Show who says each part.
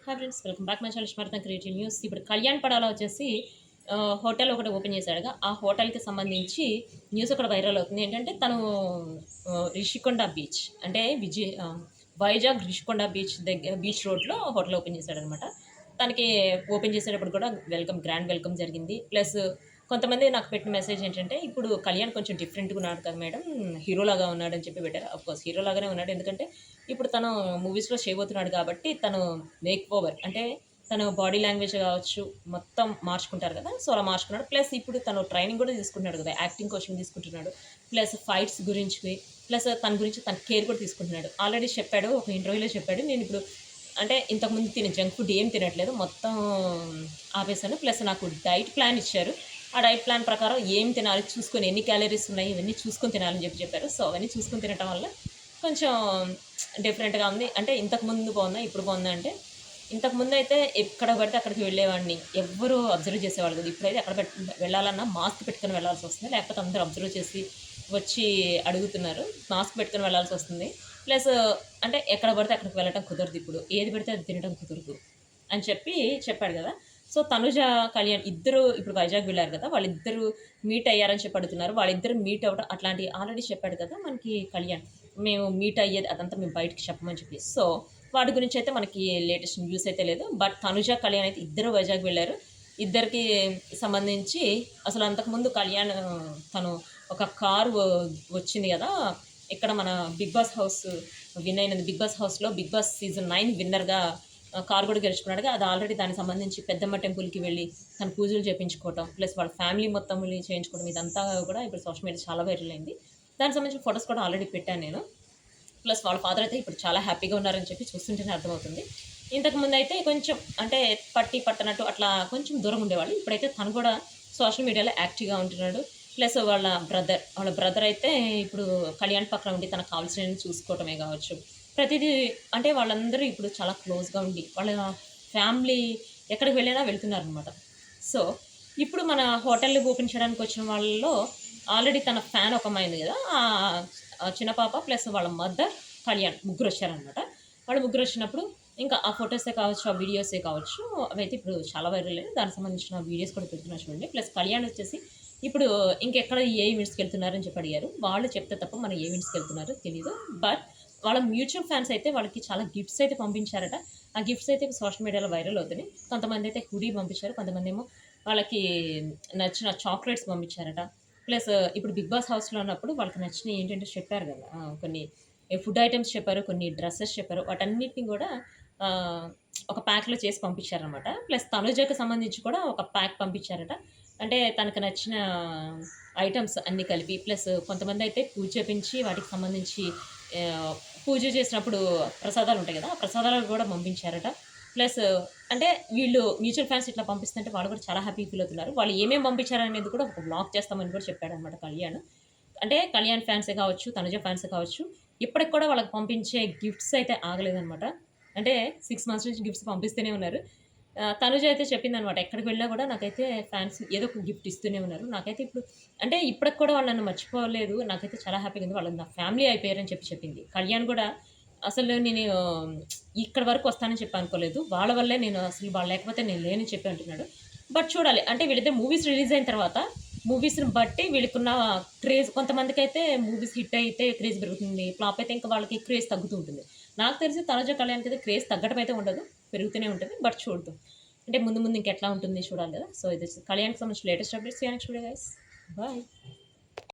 Speaker 1: Hi friends, welcome back my channel smart creative news. ఇప్పుడు కళ్యాణ్ పడాలో వచ్చేసి హోటల్ ఒకటి ఓపెన్ చేశాడుగా. ఆ హోటల్కి సంబంధించి న్యూస్ ఒకటి వైరల్ అవుతుంది. ఏంటంటే తను రిషికొండ బీచ్ అంటే వైజాగ్ రిషికొండ బీచ్ దగ్గర బీచ్ రోడ్లో హోటల్ ఓపెన్ చేశాడనమాట. తనకి ఓపెన్ చేసేటప్పుడు కూడా గ్రాండ్ వెల్కమ్ జరిగింది. ప్లస్ కొంతమంది నాకు పెట్టిన మెసేజ్ ఏంటంటే, ఇప్పుడు కళ్యాణ్ కొంచెం డిఫరెంట్గా ఉన్నాడు కదా మేడం, హీరోలాగా ఉన్నాడు అని చెప్పి పెట్టారు. అఫ్కోర్స్ హీరోలాగానే ఉన్నాడు, ఎందుకంటే ఇప్పుడు తను మూవీస్లో చేయబోతున్నాడు కాబట్టి తను మేక్ ఓవర్ అంటే తను బాడీ లాంగ్వేజ్ కావచ్చు మొత్తం మార్చుకుంటారు కదా, సో అలా మార్చుకున్నాడు. ప్లస్ ఇప్పుడు తను ట్రైనింగ్ కూడా తీసుకుంటున్నాడు కదా, యాక్టింగ్ కోచింగ్ తీసుకుంటున్నాడు. ప్లస్ ఫైట్స్ గురించి, ప్లస్ తన గురించి తన కేర్ కూడా తీసుకుంటున్నాడు. ఆల్రెడీ చెప్పాడు, ఒక ఇంటర్వ్యూలో చెప్పాడు, నేను ఇప్పుడు అంటే ఇంతకుముందు తినే జంక్ ఫుడ్ ఏం తినట్లేదు, మొత్తం ఆపేశాను. ప్లస్ నాకు డైట్ ప్లాన్ ఇచ్చారు, ఆ డైట్ ప్లాన్ ప్రకారం ఏం తినాలి చూసుకొని, ఎన్ని క్యాలరీస్ ఉన్నాయి ఇవన్నీ చూసుకొని తినాలని చెప్పారు. సో అవన్నీ చూసుకొని తినటం వల్ల కొంచెం డిఫరెంట్గా ఉంది. అంటే ఇంతకుముందు బాగుందా ఇప్పుడు బాగుందా అంటే, ఇంతకుముందు అయితే ఎక్కడ పడితే అక్కడికి వెళ్ళేవాడిని, ఎవ్వరూ అబ్జర్వ్ చేసేవాళ్ళు కదా. ఇప్పుడైతే అక్కడ వెళ్ళాలన్నా మాస్క్ పెట్టుకొని వెళ్ళాల్సి వస్తుంది, లేకపోతే అందరూ అబ్జర్వ్ చేసి వచ్చి అడుగుతున్నారు. మాస్క్ పెట్టుకొని వెళ్ళాల్సి వస్తుంది. ప్లస్ అంటే ఎక్కడ పడితే అక్కడికి వెళ్ళటం కుదరదు, ఇప్పుడు ఏది పెడితే అది తినడం కుదరదు అని చెప్పాడు కదా. సో తనుజ కళ్యాణ్ ఇద్దరు ఇప్పుడు వైజాగ్ వెళ్ళారు కదా, వాళ్ళిద్దరూ మీట్ అయ్యారని చెప్పి అడుగుతున్నారు. వాళ్ళిద్దరు మీట్ అవ్వడం అట్లాంటి ఆల్రెడీ చెప్పాడు కదా మనకి కళ్యాణ్, మేము మీట్ అయ్యేది అదంతా మేము బయటకి చెప్పమని చెప్పి. సో వాటి గురించి అయితే మనకి లేటెస్ట్ న్యూస్ అయితే లేదు. బట్ తనుజ కళ్యాణ్ అయితే ఇద్దరు వైజాగ్ వెళ్ళారు. ఇద్దరికి సంబంధించి అసలు అంతకుముందు కళ్యాణ్ తను ఒక కారు వచ్చింది కదా ఇక్కడ మన బిగ్ బాస్ హౌస్ విన్ అయినది. బిగ్ బాస్ హౌస్లో బిగ్ బాస్ సీజన్ 9 విన్నర్గా కారు కూడా గెలుచుకున్నాడు. అది ఆల్రెడీ దానికి సంబంధించి పెద్దమ్మ టెంపుల్కి వెళ్ళి తన పూజలు చేయించుకోవటం, ప్లస్ వాళ్ళ ఫ్యామిలీ మొత్తం వెళ్ళి చేయించుకోవడం, ఇదంతా కూడా ఇప్పుడు సోషల్ మీడియా చాలా వైరల్ అయింది. దానికి సంబంధించిన ఫొటోస్ కూడా ఆల్రెడీ పెట్టాను నేను. ప్లస్ వాళ్ళ ఫాదర్ అయితే ఇప్పుడు చాలా హ్యాపీగా ఉన్నారని చెప్పి చూస్తుంటేనే అర్థమవుతుంది. ఇంతకుముందు అయితే కొంచెం అంటే పట్టనట్టు అట్లా కొంచెం దూరం ఉండేవాళ్ళు. ఇప్పుడైతే తను కూడా సోషల్ మీడియాలో యాక్టివ్గా ఉంటున్నాడు. ప్లస్ వాళ్ళ బ్రదర్ అయితే ఇప్పుడు కళ్యాణ్ పక్కన ఉండి తనకు కావాల్సినవి చూసుకోవటమే కావచ్చు, ప్రతిదీ అంటే వాళ్ళందరూ ఇప్పుడు చాలా క్లోజ్గా ఉండి వాళ్ళ ఫ్యామిలీ ఎక్కడికి వెళ్ళినా వెళ్తున్నారనమాట. సో ఇప్పుడు మన హోటల్ ఓపెన్ చేయడానికి వచ్చిన వాళ్ళలో ఆల్రెడీ తన ఫ్యాన్ ఒక అమ్మాయి ఉంది కదా, చిన్న పాప ప్లస్ వాళ్ళ మదర్ కళ్యాణ్ ముగ్గురు వచ్చారనమాట. వాళ్ళు ముగ్గురు వచ్చినప్పుడు ఇంకా ఆ ఫొటోసే కావచ్చు, ఆ వీడియోసే కావచ్చు, అవైతే ఇప్పుడు చాలా వైరల్ అయ్యాయి. దానికి సంబంధించిన వీడియోస్ కూడా పెడుతున్నారు చూడండి. ప్లస్ కళ్యాణ్ వచ్చేసి ఇప్పుడు ఇంకెక్కడ ఏ ఈవెంట్స్కి వెళ్తున్నారని చెప్పి అడిగారు. వాళ్ళు చెప్తే తప్ప మనం ఏ ఈవెంట్స్కి వెళ్తున్నారో తెలియదు. బట్ వాళ్ళ మ్యూచువల్ ఫ్యాన్స్ అయితే వాళ్ళకి చాలా గిఫ్ట్స్ అయితే పంపించారట. ఆ గిఫ్ట్స్ అయితే సోషల్ మీడియాలో వైరల్ అవుతున్నాయి. కొంతమంది అయితే హుడీ పంపించారు, కొంతమంది ఏమో వాళ్ళకి నచ్చిన చాక్లెట్స్ పంపించారట. ప్లస్ ఇప్పుడు బిగ్ బాస్ హౌస్లో ఉన్నప్పుడు వాళ్ళకి నచ్చినవి ఏంటంటే చెప్పారు కదా, కొన్ని ఫుడ్ ఐటమ్స్ చెప్పారు, కొన్ని డ్రెస్సెస్ చెప్పారు, వాటన్నిటిని కూడా ఒక ప్యాక్లో చేసి పంపించారనమాట. ప్లస్ తనుజకు సంబంధించి కూడా ఒక ప్యాక్ పంపించారట, అంటే తనకు నచ్చిన ఐటమ్స్ అన్నీ కలిపి. ప్లస్ కొంతమంది అయితే పూజ చేపించి వాటికి సంబంధించి పూజ చేసినప్పుడు ప్రసాదాలు ఉంటాయి కదా, ఆ ప్రసాదాలు కూడా పంపించారట. ప్లస్ అంటే వీళ్ళు మ్యూచువల్ ఫ్యాన్స్ ఇట్లా పంపిస్తుంటే వాళ్ళు కూడా చాలా హ్యాపీ ఫీల్ అవుతున్నారు. వాళ్ళు ఏమేమి పంపించారనేది కూడా ఒక బ్లాగ్ చేస్తామని కూడా చెప్పాడు అనమాట కళ్యాణ్. అంటే కళ్యాణ్ ఫ్యాన్సే కావచ్చు, తనుజ ఫ్యాన్సే కావచ్చు, ఇప్పటికి కూడా వాళ్ళకి పంపించే గిఫ్ట్స్ అయితే ఆగలేదనమాట. అంటే 6 మంత్స్ నుంచి గిఫ్ట్స్ పంపిస్తూనే ఉన్నారు. తనుజ అయితే చెప్పిందనమాట, ఎక్కడికి వెళ్ళినా కూడా నాకైతే ఫ్యాన్స్ ఏదో ఒక గిఫ్ట్ ఇస్తూనే ఉన్నారు. నాకైతే ఇప్పుడు అంటే ఇప్పటికి కూడా వాళ్ళు నన్ను మర్చిపోలేదు, నాకైతే చాలా హ్యాపీగా ఉంది, వాళ్ళు నా ఫ్యామిలీ అయిపోయారని చెప్పింది. కళ్యాణ్ కూడా అసలు నేను ఇక్కడ వరకు వస్తానని చెప్పి అనుకోలేదు, వాళ్ళ వల్లే నేను అసలు వాళ్ళు లేకపోతే నేను లేనని చెప్పి అంటున్నాడు. బట్ చూడాలి, అంటే వీళ్ళిద్దరు మూవీస్ రిలీజ్ అయిన తర్వాత మూవీస్ని బట్టి వీళ్ళకున్న క్రేజ్, కొంతమందికి అయితే మూవీస్ హిట్ అయితే క్రేజ్ పెరుగుతుంది, ఫ్లాప్ అయితే ఇంకా వాళ్ళకి క్రేజ్ తగ్గుతూ ఉంటుంది. నాకు తెలిసి తనుజ కళ్యాణ్కి అయితే క్రేజ్ తగ్గడం అయితే ఉండదు, పెరుగుతూనే ఉంటుంది. బట్ చూద్దాం, అంటే ముందు ఇంకెట్లా ఉంటుంది చూడాలి కదా. సో ఇది కళ్యాణ్కి సంబంధించిన latest updates. Next video guys, bye.